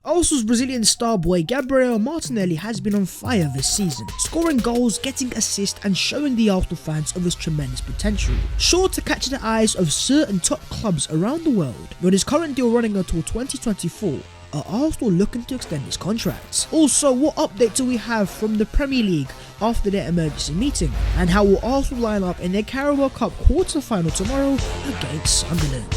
Arsenal's Brazilian star boy Gabriel Martinelli has been on fire this season, scoring goals, getting assists and showing the Arsenal fans of his tremendous potential. Sure to catch the eyes of certain top clubs around the world, with his current deal running until 2024, are Arsenal looking to extend his contract? Also, what update do we have from the Premier League after their emergency meeting? And how will Arsenal line up in their Carabao Cup quarter-final tomorrow against Sunderland?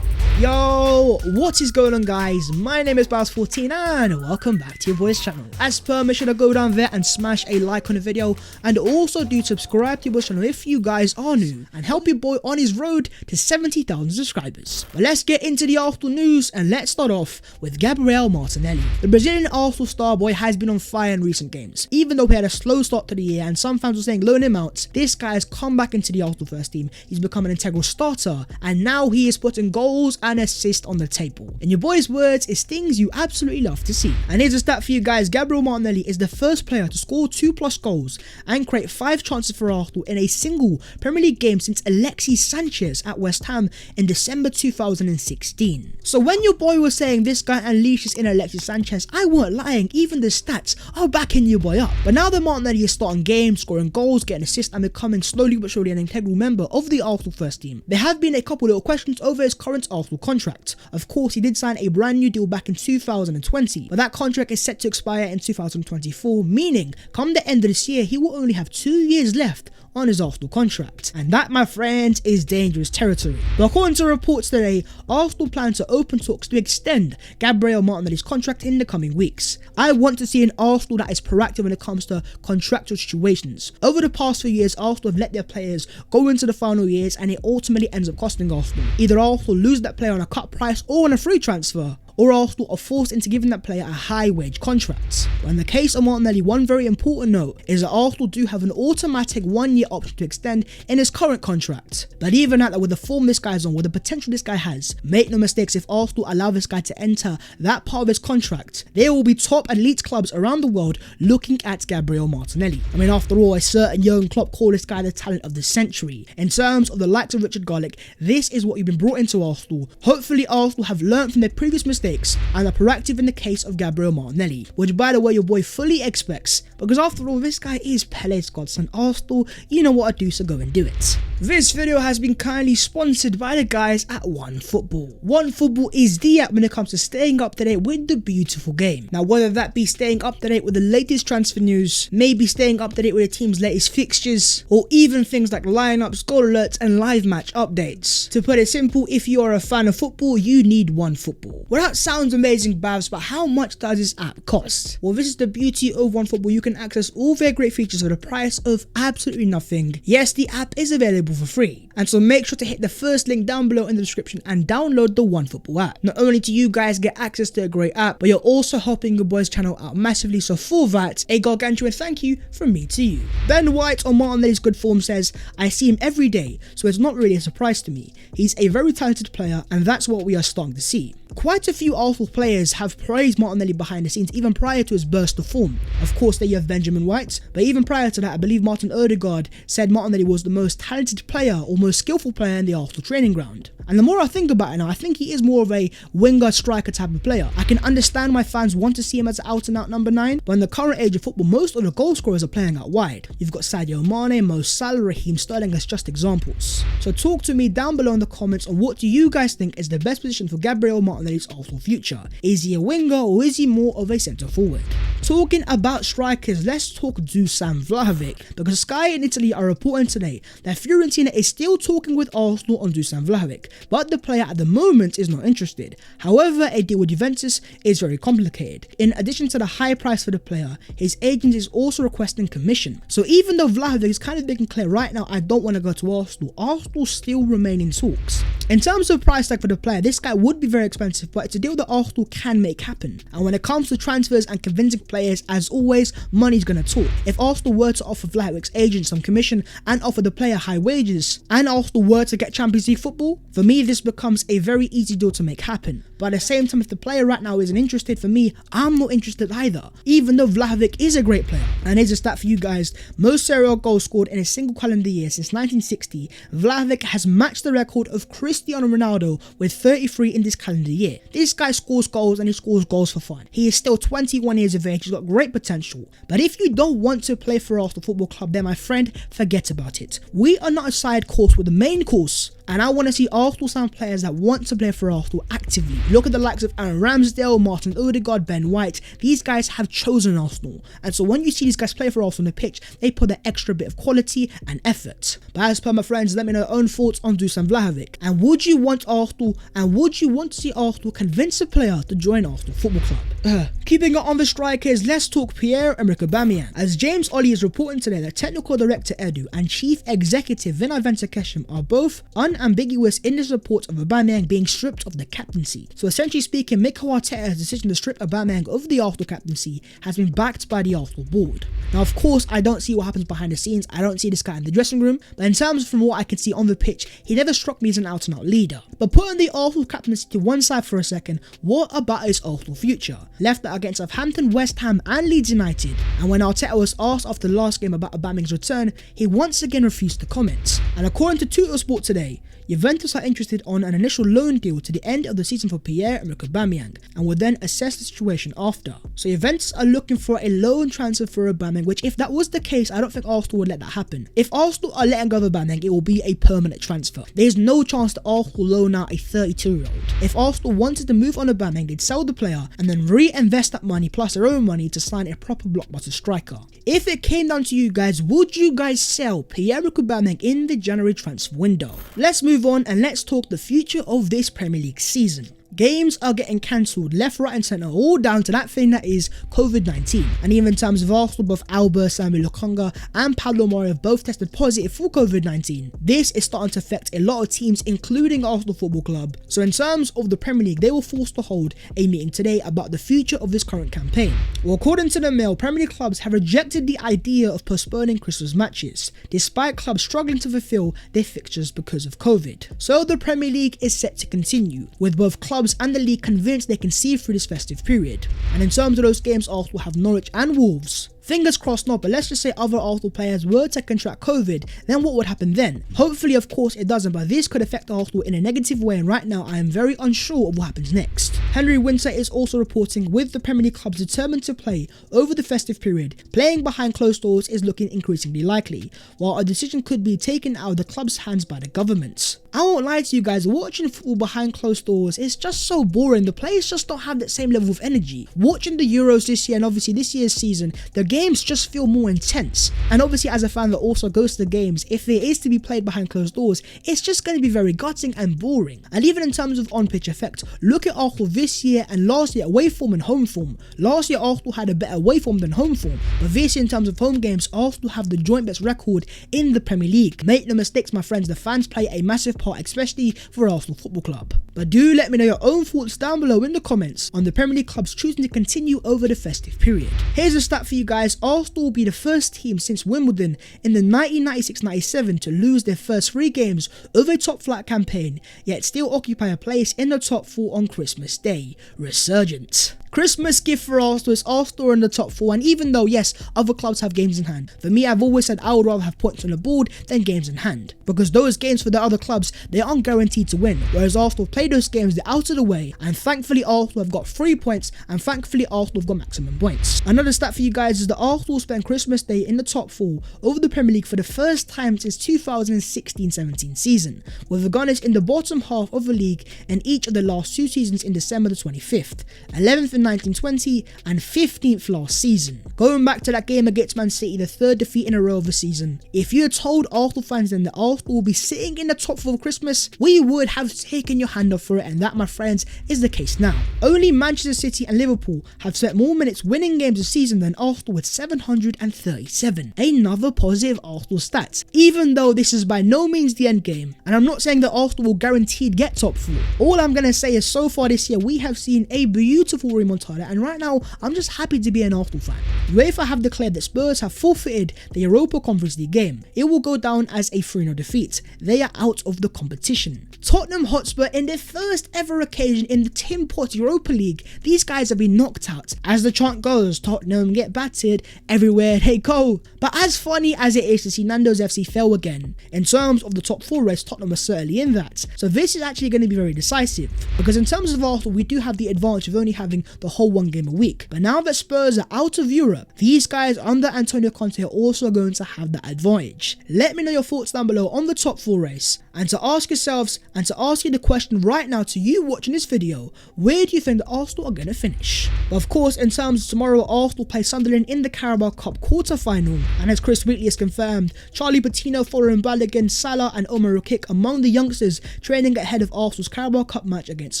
Yo, what is going on guys? My name is Baz14 and welcome back to your boys channel. As per, make sure to go down there and smash a like on the video, and also do subscribe to your boys channel if you guys are new, and help your boy on his road to 70,000 subscribers. But let's get into the Arsenal news, and let's start off with Gabriel Martinelli. The Brazilian Arsenal star boy has been on fire in recent games. Even though he had a slow start to the year and some fans were saying loan him out, this guy has come back into the Arsenal first team. He's become an integral starter, and now he is putting goals and assist on the table. In your boy's words, it's things you absolutely love to see. And here's a stat for you guys: Gabriel Martinelli is the first player to score 2+ goals and create 5 chances for Arsenal in a single Premier League game since Alexis Sanchez at West Ham in December 2016. So when your boy was saying this guy unleashes in Alexis Sanchez, I weren't lying. Even the stats are backing your boy up. But now that Martinelli is starting games, scoring goals, getting assists and becoming slowly but surely an integral member of the Arsenal first team, there have been a couple little questions over his current Arsenal contract. Of course, he did sign a brand new deal back in 2020, but that contract is set to expire in 2024, meaning come the end of this year, he will only have 2 years left on his Arsenal contract, and that, my friends, is dangerous territory. But according to reports today, Arsenal plan to open talks to extend Gabriel Martinelli's contract in the coming weeks. I want to see an Arsenal that is proactive when it comes to contractual situations. Over the past few years, Arsenal have let their players go into the final years, and it ultimately ends up costing Arsenal. Either Arsenal lose that player on a cut price or on a free transfer, or Arsenal are forced into giving that player a high wage contract. But in the case of Martinelli, one very important note is that Arsenal do have an automatic 1-year option to extend in his current contract. But even at that, with the form this guy's on, with the potential this guy has, make no mistakes, if Arsenal allow this guy to enter that part of his contract, there will be top elite clubs around the world looking at Gabriel Martinelli. I mean, after all, a certain Jurgen Klopp called this guy the talent of the century. In terms of the likes of Richard Garlick, this is what you've been brought into Arsenal. Hopefully Arsenal have learned from their previous mistakes and are proactive in the case of Gabriel Martinelli, which by the way your boy fully expects, because after all, this guy is Pele's godson. Arsenal, you know what to do, so go and do it. This video has been kindly sponsored by the guys at OneFootball. OneFootball is the app when it comes to staying up to date with the beautiful game. Now, whether that be staying up to date with the latest transfer news, maybe staying up to date with the team's latest fixtures, or even things like lineups, goal alerts and live match updates. To put it simple, if you are a fan of football, you need OneFootball. Well, that sounds amazing, Babs, but how much does this app cost? Well, this is the beauty of OneFootball. You can access all their great features for the price of absolutely nothing. Yes, the app is available for free, and so make sure to hit the first link down below in the description and download the OneFootball app. Not only do you guys get access to a great app, but you're also helping your boys channel out massively, so for that, a gargantuan thank you from me to you. Ben White on Martinelli's good form says, I see him every day, so it's not really a surprise to me. He's a very talented player, and that's what we are starting to see. Quite a few Arsenal players have praised Martinelli behind the scenes, even prior to his burst of form. Of course, there you have Benjamin White, but even prior to that, I believe Martin Odegaard said Martinelli was the most talented player or most skillful player in the Arsenal training ground. And the more I think about it now, I think he is more of a winger striker type of player. I can understand why fans want to see him as an out and out number 9, but in the current age of football, most of the goal scorers are playing out wide. You've got Sadio Mane, Mo Salah, Raheem Sterling as just examples. So talk to me down below in the comments on what do you guys think is the best position for Gabriel Martinelli's Arsenal future. Is he a winger or is he more of a centre forward? Talking about strikers, let's talk Dusan Vlahovic, because Sky in Italy are reporting today that Fiorentina is still talking with Arsenal on Dusan Vlahovic, but the player at the moment is not interested. However, a deal with Juventus is very complicated. In addition to the high price for the player, his agent is also requesting commission. So even though Vlahovic is kind of making clear right now, I don't want to go to Arsenal, Arsenal still remain in talks. In terms of price tag for the player, this guy would be very expensive, but it's a deal that Arsenal can make happen. And when it comes to transfers and convincing players, as always, money's gonna talk. If Arsenal were to offer Vlahovic's agent some commission and offer the player high wages, and Arsenal were to get Champions League football, for me this becomes a very easy deal to make happen. But at the same time, if the player right now isn't interested, for me, I'm not interested either, even though Vlahovic is a great player. And here's a stat for you guys: most Serie A goals scored in a single calendar year since 1960, Vlahovic has matched the record of Cristiano Cristiano Ronaldo with 33 in this calendar year. This guy scores goals and he scores goals for fun. He is still 21 years of age, he's got great potential. But if you don't want to play for Arsenal Football Club, then my friend, forget about it. We are not a side course, we're the main course. And I want to see Arsenal sign players that want to play for Arsenal actively. Look at the likes of Aaron Ramsdale, Martin Odegaard, Ben White. These guys have chosen Arsenal. And so when you see these guys play for Arsenal on the pitch, they put that extra bit of quality and effort. But as per my friends, let me know your own thoughts on Dusan Vlahovic. And would you want Arsenal, and would you want to see Arsenal convince a player to join Arsenal Football Club? Keeping it on the strikers, let's talk Pierre-Emerick Aubameyang. As James Ollie is reporting today that Technical Director Edu and Chief Executive Vinay Venkatesh are both unambiguous in the support of Aubameyang being stripped of the captaincy. So essentially speaking, Mikel Arteta's decision to strip Aubameyang of the Arsenal captaincy has been backed by the Arsenal board. Now of course I don't see what happens behind the scenes, I don't see this guy in the dressing room, but in terms from what I can see on the pitch, he never struck me as an out and out leader. But putting the Arsenal captaincy to one side for a second, what about his Arsenal future? Left out against Southampton, West Ham and Leeds United, and when Arteta was asked after the last game about Aubameyang's return, he once again refused to comment. And according to Tuttosport today, Juventus are interested on an initial loan deal to the end of the season for Pierre-Emerick Aubameyang and will then assess the situation after. So Juventus are looking for a loan transfer for Aubameyang, which if that was the case, I don't think Arsenal would let that happen. If Arsenal are letting go of Aubameyang, it will be a permanent transfer. There's no chance that Arsenal loan out a 32-year-old. If Arsenal wanted to move on Aubameyang, they'd sell the player and then reinvest that money plus their own money to sign a proper blockbuster striker. If it came down to you guys, would you guys sell Pierre-Emerick Aubameyang in the January transfer window? Let's move on and let's talk the future of this Premier League season. Games are getting cancelled left, right and centre, all down to that thing that is COVID-19. And even in terms of Arsenal, both Alba, Samuel Lokonga and Pablo Mari have both tested positive for COVID-19. This is starting to affect a lot of teams, including Arsenal Football Club. So in terms of the Premier League, they were forced to hold a meeting today about the future of this current campaign. Well, according to the Mail, Premier League clubs have rejected the idea of postponing Christmas matches, despite clubs struggling to fulfill their fixtures because of COVID. So the Premier League is set to continue, with both clubs and the league convinced they can see through this festive period. And in terms of those games, Arsenal will have Norwich and Wolves. Fingers crossed not, but let's just say other Arsenal players were to contract COVID, then what would happen then? Hopefully of course it doesn't, but this could affect Arsenal in a negative way, and right now I am very unsure of what happens next. Henry Winter is also reporting with the Premier League clubs determined to play over the festive period, playing behind closed doors is looking increasingly likely, while a decision could be taken out of the club's hands by the government. I won't lie to you guys, watching football behind closed doors is just so boring. The players just don't have that same level of energy. Watching the Euros this year and obviously this year's season, the games just feel more intense. And obviously as a fan that also goes to the games, if it is to be played behind closed doors, it's just going to be very gutting and boring. And even in terms of on-pitch effect, look at Arsenal this year and last year, away form and home form. Last year Arsenal had a better away form than home form, but this year in terms of home games, Arsenal have the joint best record in the Premier League. Make no mistakes my friends, the fans play a massive part, especially for Arsenal Football Club. But do let me know your own thoughts down below in the comments on the Premier League clubs choosing to continue over the festive period. Here's a stat for you guys. Arsenal will be the first team since Wimbledon in the 1996-97 to lose their first 3 games of a top flight campaign, yet still occupy a place in the top 4 on Christmas Day. Resurgent. Christmas gift for Arsenal is Arsenal in the top 4, and even though yes, other clubs have games in hand, for me I've always said I would rather have points on the board than games in hand, because those games for the other clubs, they aren't guaranteed to win, whereas Arsenal play those games, they're out of the way, and thankfully Arsenal have got 3 points, and thankfully Arsenal have got maximum points. Another stat for you guys is that Arsenal spent Christmas Day in the top 4 over the Premier League for the first time since 2016-17 season, with the Gunners in the bottom half of the league in each of the last 2 seasons in December the 25th, 11th in 1920 and 15th last season. Going back to that game against Man City, the 3rd defeat in a row of the season, if you had told Arsenal fans then that Arsenal will be sitting in the top 4 of Christmas, we would have taken your hand off for it, and that my friends is the case now. Only Manchester City and Liverpool have spent more minutes winning games this season than Arsenal with 737. Another positive Arsenal stats, even though this is by no means the end game, and I'm not saying that Arsenal will guaranteed get top 4. All I'm going to say is so far this year we have seen a beautiful remontada, and right now I'm just happy to be an Arsenal fan. UEFA have declared that Spurs have forfeited the Europa Conference League game. It will go down as a 3-0 defeat. They are out of the competition. Tottenham Hotspur, in their first ever occasion in the Tim Pot Europa League, these guys have been knocked out. As the chant goes, Tottenham get battered everywhere they go. But as funny as it is to see Nando's FC fail again, in terms of the top 4 race, Tottenham are certainly in that. So this is actually going to be very decisive, because in terms of Arsenal, we do have the advantage of only having the whole 1 game a week. But now that Spurs are out of Europe, these guys under Antonio Conte are also going to have that advantage. Let me know your thoughts down below on the top 4 race, and to ask yourselves and to ask you the question right now to you watching this video, where do you think the Arsenal are going to finish? But of course, in terms of tomorrow, Arsenal play Sunderland in the Carabao Cup quarter-final, and as Chris Wheatley has confirmed, Charlie Patino, Foreign Balogun, Salah and Emerick among the youngsters training ahead of Arsenal's Carabao Cup match against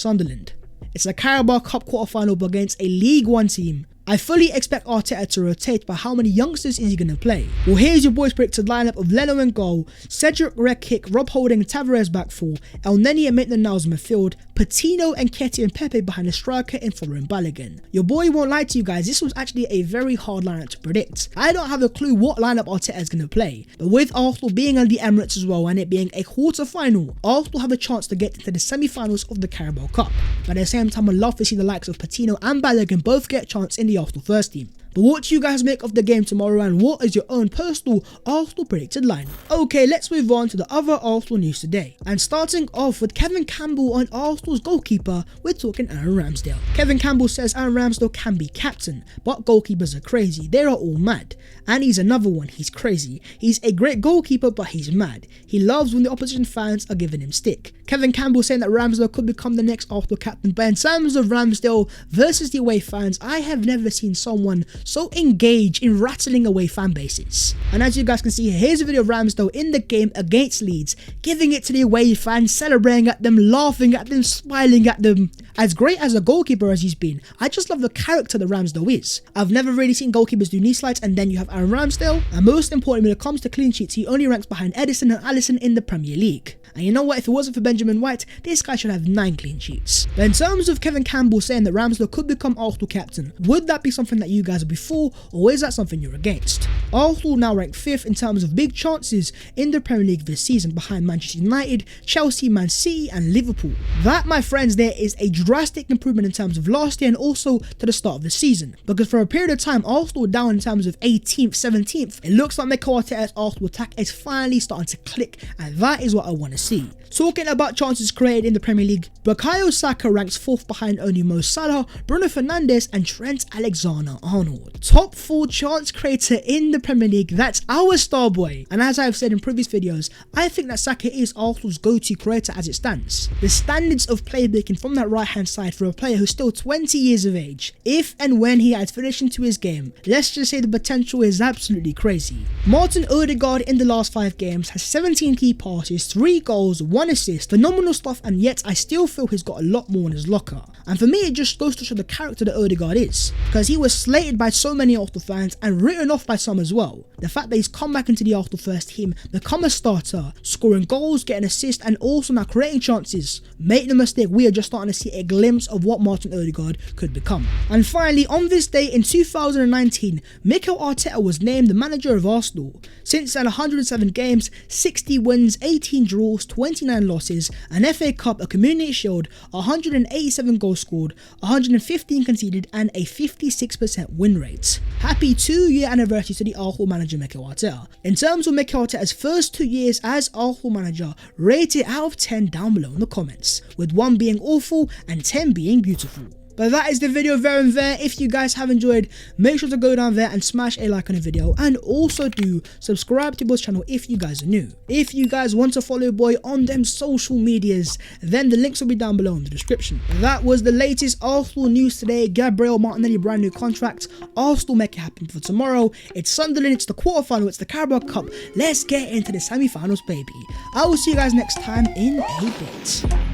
Sunderland. It's a Carabao Cup quarter-final against a League One team. I fully expect Arteta to rotate, but how many youngsters is he going to play? Well, here's your boys' predicted lineup of Leno in goal, Cedric Rekic, Rob Holding, Tavares back 4, El Neni and Maitland-Niles midfield, Patino and Ketty and Pepe behind the striker in Foreign Balogun. Your boy won't lie to you guys, this was actually a very hard lineup to predict. I don't have a clue what lineup Arteta is going to play, but with Arsenal being on the Emirates as well and it being a quarter-final, Arsenal have a chance to get into the semi-finals of the Carabao Cup. But at the same time, I'd love to see the likes of Patino and Balogun both get a chance in the Arsenal first team. But what do you guys make of the game tomorrow, and what is your own personal Arsenal predicted lineup? Okay, let's move on to the other Arsenal news today. And starting off with Kevin Campbell on Arsenal's goalkeeper, we're talking Aaron Ramsdale. Kevin Campbell says Aaron Ramsdale can be captain, but goalkeepers are crazy. They are all mad. And he's another one, he's crazy. He's a great goalkeeper, but he's mad. He loves when the opposition fans are giving him stick. Kevin Campbell saying that Ramsdale could become the next Arsenal captain, but in terms of Ramsdale versus the away fans, I have never seen someone so engaged in rattling away fan bases. And as you guys can see here, here's a video of Ramsdale in the game against Leeds, giving it to the away fans, celebrating at them, laughing at them, smiling at them. As great as a goalkeeper as he's been, I just love the character that Ramsdale is. I've never really seen goalkeepers do knee slides, and then you have Aaron Ramsdale, and most importantly when it comes to clean sheets, he only ranks behind Edison and Alisson in the Premier League. And you know what, if it wasn't for Benjamin White, this guy should have 9 clean sheets. But in terms of Kevin Campbell saying that Ramsdale could become Arsenal captain, would that be something that you guys are for, or is that something you're against? Arsenal now rank 5th in terms of big chances in the Premier League this season, behind Manchester United, Chelsea, Man City and Liverpool. That, my friends, there is a drastic improvement in terms of last year and also to the start of the season, because for a period of time Arsenal were down in terms of 18th, 17th. It looks like Mikel Arteta's Arsenal attack is finally starting to click, and that is what I want to see. Talking about chances created in the Premier League, Bukayo Saka ranks 4th behind only Mo Salah, Bruno Fernandes and Trent Alexander-Arnold. Top 4 chance creator in the Premier League, that's our star boy. And as I've said in previous videos, I think that Saka is Arsenal's go-to creator as it stands. The standards of playmaking from that right hand side for a player who's still 20 years of age, if and when he adds finishing to his game, let's just say the potential is absolutely crazy. Martin Odegaard in the last 5 games has 17 key passes, 3 goals, 1 assist, phenomenal stuff, and yet I still feel he's got a lot more in his locker. And for me, it just goes to show the character that Odegaard is, because he was slated by so many Arsenal fans and written off by some as well. The fact that he's come back into the Arsenal first team, become a starter, scoring goals, getting assists, and also now creating chances. Make no mistake, we are just starting to see a glimpse of what Martin Odegaard could become. And finally, on this day in 2019, Mikel Arteta was named the manager of Arsenal. Since then, 107 games, 60 wins, 18 draws, 29 losses, an FA Cup, a Community Shield, 187 goals scored, 115 conceded, and a 56% win rate. Happy 2-year anniversary to the Arsenal manager Mikel Arteta. In terms of Mikel Arteta's first 2 years as Arsenal manager, rate it out of 10 down below in the comments, with 1 being awful and 10 being beautiful. But that is the video there and there. If you guys have enjoyed, make sure to go down there and smash a like on the video, and also do subscribe to boy's channel if you guys are new. If you guys want to follow boy on them social medias, then the links will be down below in the description. That was the latest Arsenal news today. Gabriel Martinelli brand new contract. Arsenal make it happen for tomorrow. It's Sunderland, it's the quarterfinal, it's the Carabao Cup. Let's get into the semi-finals, baby. I will see you guys next time in a bit.